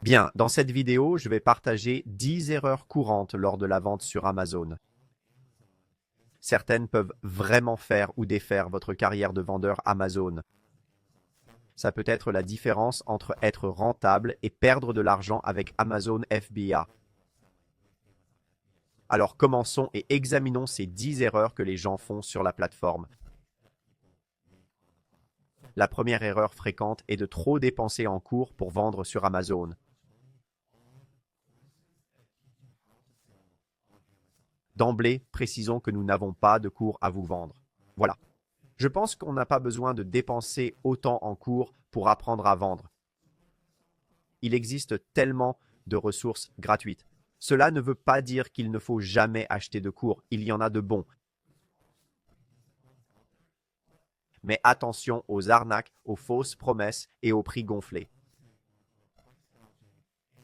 Bien, dans cette vidéo, je vais partager 10 erreurs courantes lors de la vente sur Amazon. Certaines peuvent vraiment faire ou défaire votre carrière de vendeur Amazon. Ça peut être la différence entre être rentable et perdre de l'argent avec Amazon FBA. Alors commençons et examinons ces 10 erreurs que les gens font sur la plateforme. La première erreur fréquente est de trop dépenser en cours pour vendre sur Amazon. D'emblée, précisons que nous n'avons pas de cours à vous vendre. Voilà. Je pense qu'on n'a pas besoin de dépenser autant en cours pour apprendre à vendre. Il existe tellement de ressources gratuites. Cela ne veut pas dire qu'il ne faut jamais acheter de cours. Il y en a de bons. Mais attention aux arnaques, aux fausses promesses et aux prix gonflés.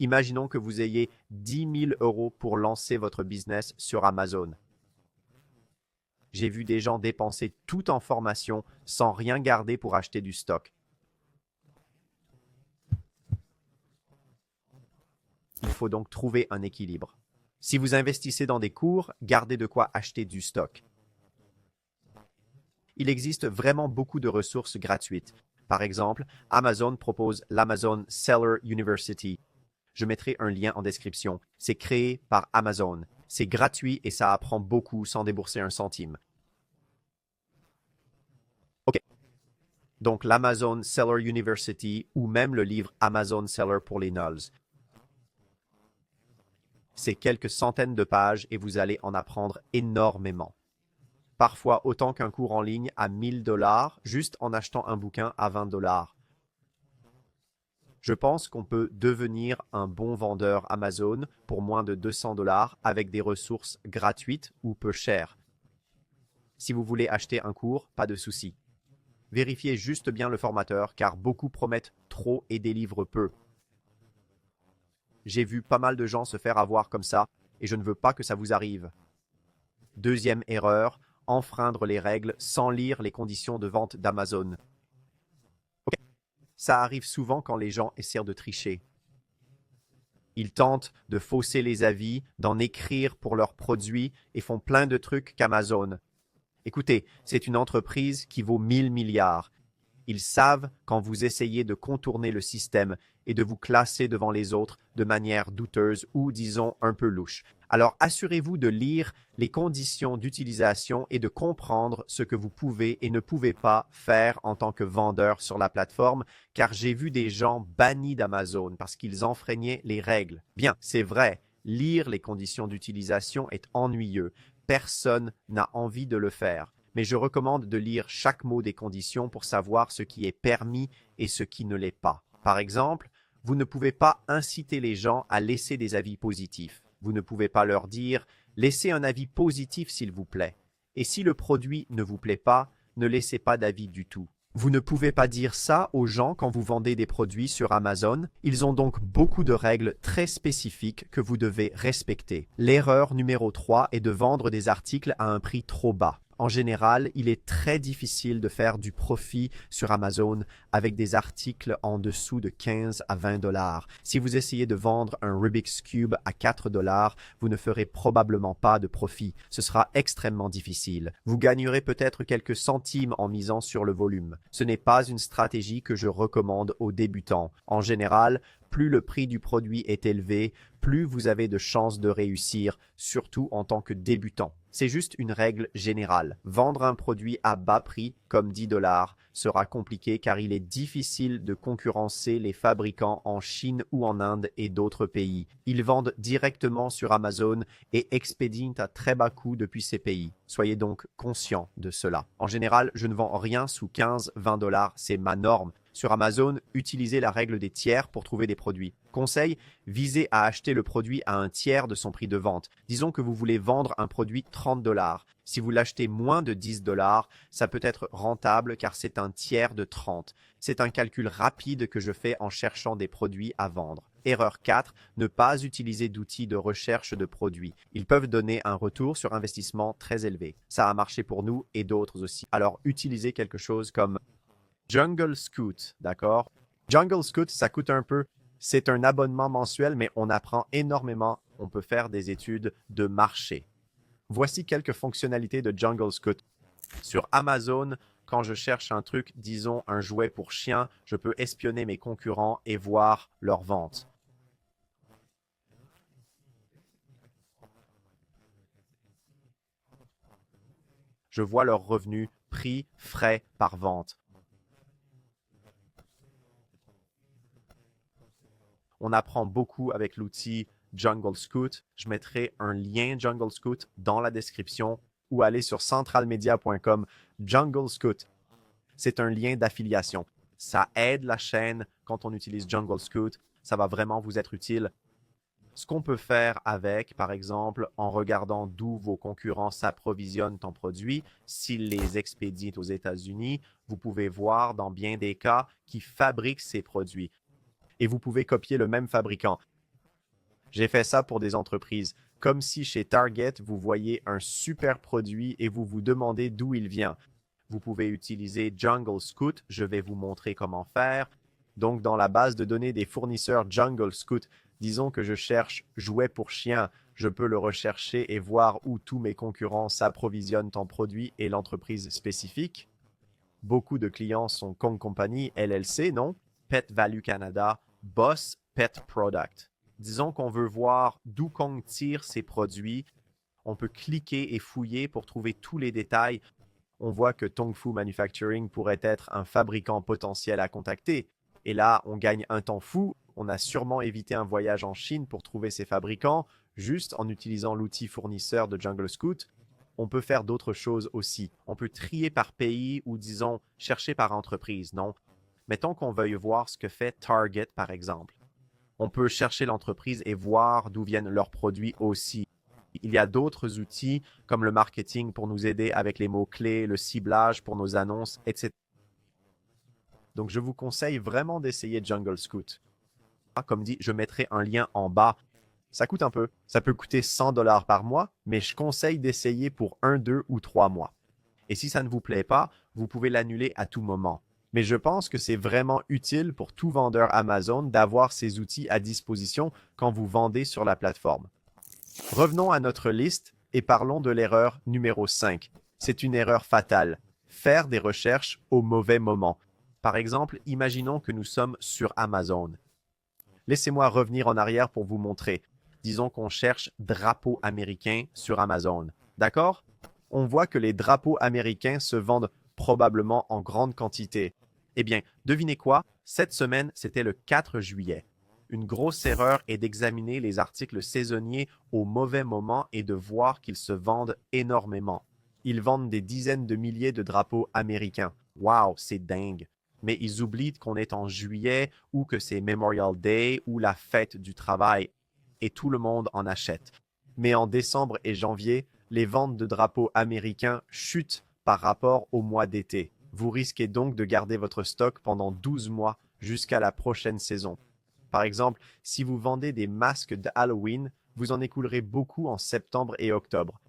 Imaginons que vous ayez 10 000 € pour lancer votre business sur Amazon. J'ai vu des gens dépenser tout en formation sans rien garder pour acheter du stock. Il faut donc trouver un équilibre. Si vous investissez dans des cours, gardez de quoi acheter du stock. Il existe vraiment beaucoup de ressources gratuites. Par exemple, Amazon propose l'Amazon Seller University. Je mettrai un lien en description. C'est créé par Amazon. C'est gratuit et ça apprend beaucoup sans débourser un centime. OK. Donc l'Amazon Seller University ou même le livre Amazon Seller pour les nulls. C'est quelques centaines de pages et vous allez en apprendre énormément. Parfois autant qu'un cours en ligne à 1000 $, juste en achetant un bouquin à 20 $. Je pense qu'on peut devenir un bon vendeur Amazon pour moins de 200 $ avec des ressources gratuites ou peu chères. Si vous voulez acheter un cours, pas de souci. Vérifiez juste bien le formateur car beaucoup promettent trop et délivrent peu. J'ai vu pas mal de gens se faire avoir comme ça et je ne veux pas que ça vous arrive. Deuxième erreur, enfreindre les règles sans lire les conditions de vente d'Amazon. OK. Ça arrive souvent quand les gens essaient de tricher. Ils tentent de fausser les avis, d'en écrire pour leurs produits et font plein de trucs qu'Amazon. Écoutez, c'est une entreprise qui vaut 1000 milliards. Ils savent quand vous essayez de contourner le système et de vous classer devant les autres de manière douteuse ou, disons, un peu louche. Alors assurez-vous de lire les conditions d'utilisation et de comprendre ce que vous pouvez et ne pouvez pas faire en tant que vendeur sur la plateforme, car j'ai vu des gens bannis d'Amazon parce qu'ils enfreignaient les règles. Bien, c'est vrai, lire les conditions d'utilisation est ennuyeux. Personne n'a envie de le faire. Mais je recommande de lire chaque mot des conditions pour savoir ce qui est permis et ce qui ne l'est pas. Par exemple, vous ne pouvez pas inciter les gens à laisser des avis positifs. Vous ne pouvez pas leur dire « Laissez un avis positif s'il vous plaît ». Et si le produit ne vous plaît pas, ne laissez pas d'avis du tout. Vous ne pouvez pas dire ça aux gens quand vous vendez des produits sur Amazon. Ils ont donc beaucoup de règles très spécifiques que vous devez respecter. L'erreur numéro 3 est de vendre des articles à un prix trop bas. En général, il est très difficile de faire du profit sur Amazon avec des articles en dessous de 15 à 20 $. Si vous essayez de vendre un Rubik's Cube à 4 $, vous ne ferez probablement pas de profit. Ce sera extrêmement difficile. Vous gagnerez peut-être quelques centimes en misant sur le volume. Ce n'est pas une stratégie que je recommande aux débutants. En général, plus le prix du produit est élevé, plus vous avez de chances de réussir, surtout en tant que débutant. C'est juste une règle générale. Vendre un produit à bas prix, comme 10 $ sera compliqué car il est difficile de concurrencer les fabricants en Chine ou en Inde et d'autres pays. Ils vendent directement sur Amazon et expédient à très bas coût depuis ces pays. Soyez donc conscient de cela. En général, je ne vends rien sous 15-20 $, c'est ma norme. Sur Amazon, utilisez la règle des tiers pour trouver des produits. Conseil, visez à acheter le produit à un tiers de son prix de vente. Disons que vous voulez vendre un produit 30 $. Si vous l'achetez moins de 10 $, ça peut être rentable car c'est un tiers de 30. C'est un calcul rapide que je fais en cherchant des produits à vendre. Erreur 4, ne pas utiliser d'outils de recherche de produits. Ils peuvent donner un retour sur investissement très élevé. Ça a marché pour nous et d'autres aussi. Alors utilisez quelque chose comme Jungle Scout, d'accord? Jungle Scout, ça coûte un peu C'est un abonnement mensuel, mais on apprend énormément. On peut faire des études de marché. Voici quelques fonctionnalités de Jungle Scout. Sur Amazon, quand je cherche un truc, disons un jouet pour chien, je peux espionner mes concurrents et voir leurs ventes. Je vois leurs revenus, prix, frais par vente. On apprend beaucoup avec l'outil Jungle Scout. Je mettrai un lien Jungle Scout dans la description ou aller sur centralmedia.com. Jungle Scout, c'est un lien d'affiliation. Ça aide la chaîne quand on utilise Jungle Scout. Ça va vraiment vous être utile. Ce qu'on peut faire avec, par exemple, en regardant d'où vos concurrents s'approvisionnent en produits, s'ils les expédient aux États-Unis, vous pouvez voir dans bien des cas qui fabriquent ces produits. Et vous pouvez copier le même fabricant. J'ai fait ça pour des entreprises, comme si chez Target, vous voyez un super produit et vous vous demandez d'où il vient. Vous pouvez utiliser Jungle Scout, je vais vous montrer comment faire. Donc, dans la base de données des fournisseurs Jungle Scout, disons que je cherche jouet pour chien, je peux le rechercher et voir où tous mes concurrents s'approvisionnent en produits et l'entreprise spécifique. Beaucoup de clients sont Kong Company, LLC, non? Pet Value Canada, Boss Pet Product. Disons qu'on veut voir d'où Kong tire ses produits. On peut cliquer et fouiller pour trouver tous les détails. On voit que Tongfu Manufacturing pourrait être un fabricant potentiel à contacter. Et là, on gagne un temps fou. On a sûrement évité un voyage en Chine pour trouver ces fabricants, juste en utilisant l'outil fournisseur de Jungle Scout. On peut faire d'autres choses aussi. On peut trier par pays ou, disons, chercher par entreprise, non? Mettons qu'on veuille voir ce que fait Target, par exemple. On peut chercher l'entreprise et voir d'où viennent leurs produits aussi. Il y a d'autres outils comme le marketing pour nous aider avec les mots-clés, le ciblage pour nos annonces, etc. Donc, je vous conseille vraiment d'essayer Jungle Scout. Comme dit, je mettrai un lien en bas. Ça coûte un peu. Ça peut coûter 100 $ par mois, mais je conseille d'essayer pour 1, 2 ou 3 mois. Et si ça ne vous plaît pas, vous pouvez l'annuler à tout moment. Mais je pense que c'est vraiment utile pour tout vendeur Amazon d'avoir ces outils à disposition quand vous vendez sur la plateforme. Revenons à notre liste et parlons de l'erreur numéro 5. C'est une erreur fatale. Faire des recherches au mauvais moment. Par exemple, imaginons que nous sommes sur Amazon. Laissez-moi revenir en arrière pour vous montrer. Disons qu'on cherche drapeau américain sur Amazon. D'accord? On voit que les drapeaux américains se vendent probablement en grande quantité. Eh bien, devinez quoi? Cette semaine, c'était le 4 juillet. Une grosse erreur est d'examiner les articles saisonniers au mauvais moment et de voir qu'ils se vendent énormément. Ils vendent des dizaines de milliers de drapeaux américains. Waouh, c'est dingue! Mais ils oublient qu'on est en juillet ou que c'est Memorial Day ou la fête du travail et tout le monde en achète. Mais en décembre et janvier, les ventes de drapeaux américains chutent par rapport au mois d'été. Vous risquez donc de garder votre stock pendant 12 mois jusqu'à la prochaine saison. Par exemple, si vous vendez des masques de Halloween, vous en écoulerez beaucoup en septembre et octobre.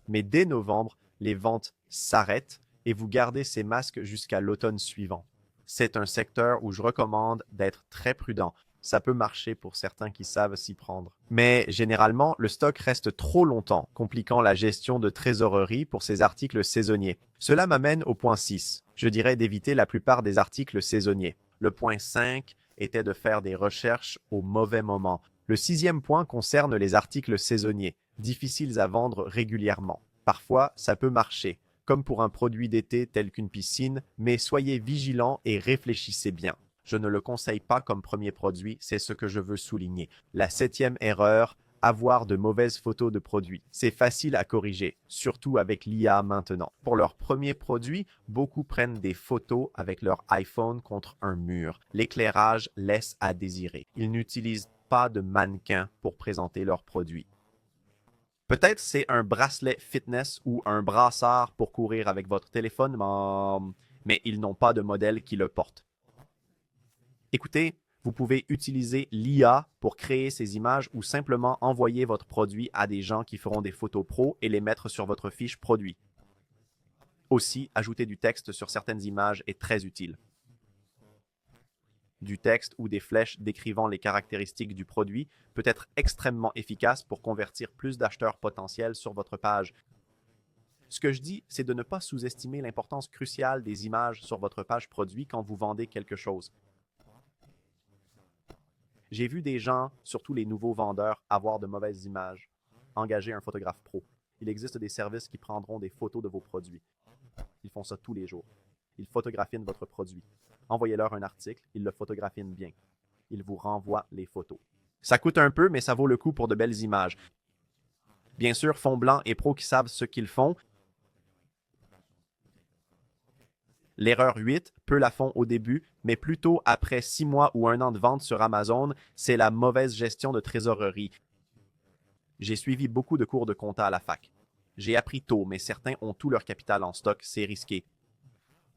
Mais dès novembre, les ventes s'arrêtent et vous gardez ces masques jusqu'à l'automne suivant. C'est un secteur où je recommande d'être très prudent. Ça peut marcher pour certains qui savent s'y prendre. Mais généralement, le stock reste trop longtemps, compliquant la gestion de trésorerie pour ces articles saisonniers. Cela m'amène au point 6. Je dirais d'éviter la plupart des articles saisonniers. Le point 5 était de faire des recherches au mauvais moment. Le 6e point concerne les articles saisonniers, difficiles à vendre régulièrement. Parfois, ça peut marcher, comme pour un produit d'été tel qu'une piscine, mais soyez vigilants et réfléchissez bien. Je ne le conseille pas comme premier produit, c'est ce que je veux souligner. La 7e erreur, avoir de mauvaises photos de produits. C'est facile à corriger, surtout avec l'IA maintenant. Pour leur premier produit, beaucoup prennent des photos avec leur iPhone contre un mur. L'éclairage laisse à désirer. Ils n'utilisent pas de mannequin pour présenter leurs produits. Peut-être c'est un bracelet fitness ou un brassard pour courir avec votre téléphone, mais ils n'ont pas de modèle qui le porte. Écoutez, vous pouvez utiliser l'IA pour créer ces images ou simplement envoyer votre produit à des gens qui feront des photos pro et les mettre sur votre fiche produit. Aussi, ajouter du texte sur certaines images est très utile. du texte ou des flèches décrivant les caractéristiques du produit peut être extrêmement efficace pour convertir plus d'acheteurs potentiels sur votre page. Ce que je dis, c'est de ne pas sous-estimer l'importance cruciale des images sur votre page produit quand vous vendez quelque chose. J'ai vu des gens, surtout les nouveaux vendeurs, avoir de mauvaises images. Engagez un photographe pro. Il existe des services qui prendront des photos de vos produits. Ils font ça tous les jours. Ils photographinent votre produit. Envoyez-leur un article, ils le photographinent bien. Ils vous renvoient les photos. Ça coûte un peu, mais ça vaut le coup pour de belles images. Bien sûr, Fond Blanc et Pro qui savent ce qu'ils font. L'erreur 8, peu la font au début, mais plutôt après 6 mois ou 1 an de vente sur Amazon, c'est la mauvaise gestion de trésorerie. J'ai suivi beaucoup de cours de compta à la fac. J'ai appris tôt, mais certains ont tout leur capital en stock, c'est risqué.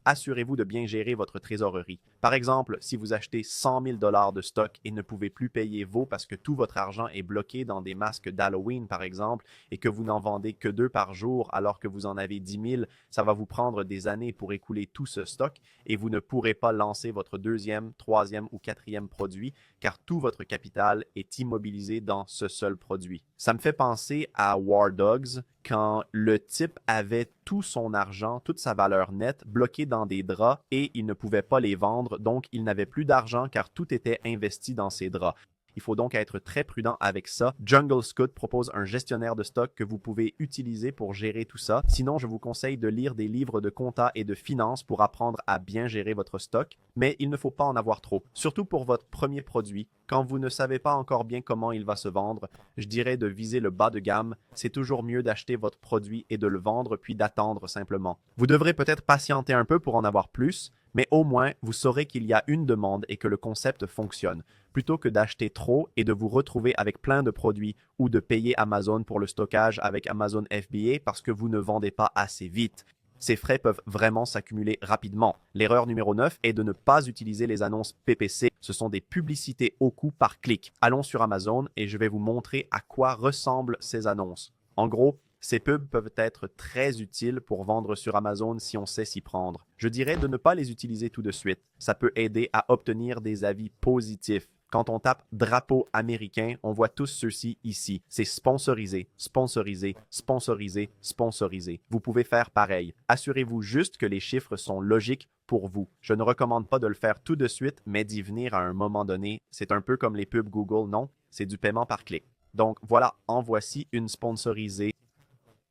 Assurez-vous de bien gérer votre trésorerie. Par exemple, si vous achetez 100 000 $ de stock et ne pouvez plus payer vos parce que tout votre argent est bloqué dans des masques d'Halloween, par exemple, et que vous n'en vendez que 2 par jour alors que vous en avez 10 000, ça va vous prendre des années pour écouler tout ce stock et vous ne pourrez pas lancer votre deuxième, troisième ou quatrième produit car tout votre capital est immobilisé dans ce seul produit. Ça me fait penser à War Dogs quand le type avait tout son argent, toute sa valeur nette bloquée dans des draps et il ne pouvait pas les vendre, donc il n'avait plus d'argent car tout était investi dans ces draps. Il faut donc être très prudent avec ça. Jungle Scout propose un gestionnaire de stock que vous pouvez utiliser pour gérer tout ça. Sinon, je vous conseille de lire des livres de compta et de finance pour apprendre à bien gérer votre stock, mais il ne faut pas en avoir trop. Surtout pour votre premier produit, quand vous ne savez pas encore bien comment il va se vendre, je dirais de viser le bas de gamme. C'est toujours mieux d'acheter votre produit et de le vendre puis d'attendre simplement. Vous devrez peut-être patienter un peu pour en avoir plus, mais au moins, vous saurez qu'il y a une demande et que le concept fonctionne, plutôt que d'acheter trop et de vous retrouver avec plein de produits ou de payer Amazon pour le stockage avec Amazon FBA parce que vous ne vendez pas assez vite. Ces frais peuvent vraiment s'accumuler rapidement. L'erreur numéro 9 est de ne pas utiliser les annonces PPC. Ce sont des publicités au coût par clic. Allons sur Amazon et je vais vous montrer à quoi ressemblent ces annonces. En gros, ces pubs peuvent être très utiles pour vendre sur Amazon si on sait s'y prendre. Je dirais de ne pas les utiliser tout de suite. Ça peut aider à obtenir des avis positifs. Quand on tape drapeau américain, on voit tous ceux-ci ici. C'est sponsorisé, sponsorisé, sponsorisé, sponsorisé. Vous pouvez faire pareil. Assurez-vous juste que les chiffres sont logiques pour vous. Je ne recommande pas de le faire tout de suite, mais d'y venir à un moment donné. C'est un peu comme les pubs Google, non? C'est du paiement par clic. Donc voilà, en voici une sponsorisée.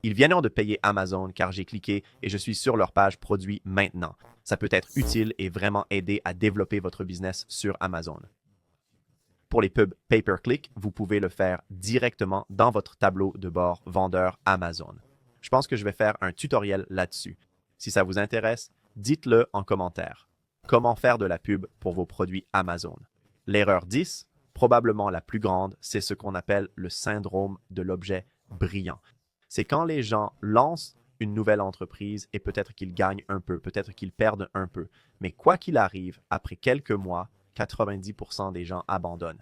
Ils viennent de payer Amazon car j'ai cliqué et je suis sur leur page produit maintenant. Ça peut être utile et vraiment aider à développer votre business sur Amazon. Pour les pubs pay-per-click, vous pouvez le faire directement dans votre tableau de bord vendeur Amazon. Je pense que je vais faire un tutoriel là-dessus. Si ça vous intéresse, dites-le en commentaire. Comment faire de la pub pour vos produits Amazon? L'erreur 10, probablement la plus grande, c'est ce qu'on appelle le syndrome de l'objet brillant. C'est quand les gens lancent une nouvelle entreprise et peut-être qu'ils gagnent un peu, peut-être qu'ils perdent un peu. Mais quoi qu'il arrive, après quelques mois, 90% des gens abandonnent.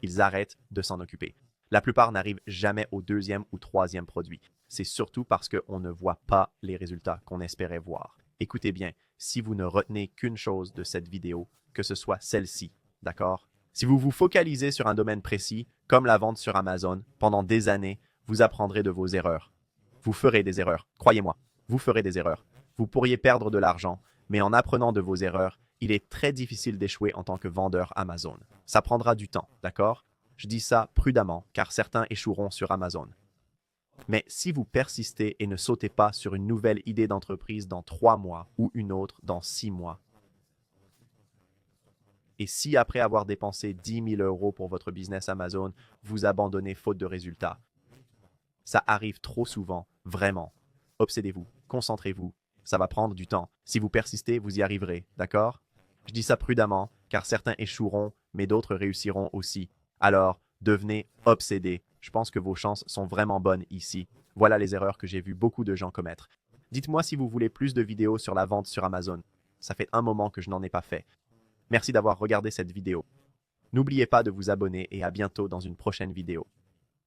Ils arrêtent de s'en occuper. La plupart n'arrivent jamais au deuxième ou troisième produit. C'est surtout parce qu'on ne voit pas les résultats qu'on espérait voir. Écoutez bien, si vous ne retenez qu'une chose de cette vidéo, que ce soit celle-ci, d'accord? Si vous vous focalisez sur un domaine précis, comme la vente sur Amazon, pendant des années, vous apprendrez de vos erreurs. Vous ferez des erreurs, croyez-moi, vous ferez des erreurs. Vous pourriez perdre de l'argent, mais en apprenant de vos erreurs, il est très difficile d'échouer en tant que vendeur Amazon. Ça prendra du temps, d'accord? Je dis ça prudemment, car certains échoueront sur Amazon. Mais si vous persistez et ne sautez pas sur une nouvelle idée d'entreprise dans 3 mois ou une autre dans 6 mois, et si après avoir dépensé 10 000 € pour votre business Amazon, vous abandonnez faute de résultats, ça arrive trop souvent, vraiment. Obsédez-vous, concentrez-vous, ça va prendre du temps. Si vous persistez, vous y arriverez, d'accord? Je dis ça prudemment, car certains échoueront, mais d'autres réussiront aussi. Alors, devenez obsédés. Je pense que vos chances sont vraiment bonnes ici. Voilà les erreurs que j'ai vu beaucoup de gens commettre. Dites-moi si vous voulez plus de vidéos sur la vente sur Amazon. Ça fait un moment que je n'en ai pas fait. Merci d'avoir regardé cette vidéo. N'oubliez pas de vous abonner et à bientôt dans une prochaine vidéo.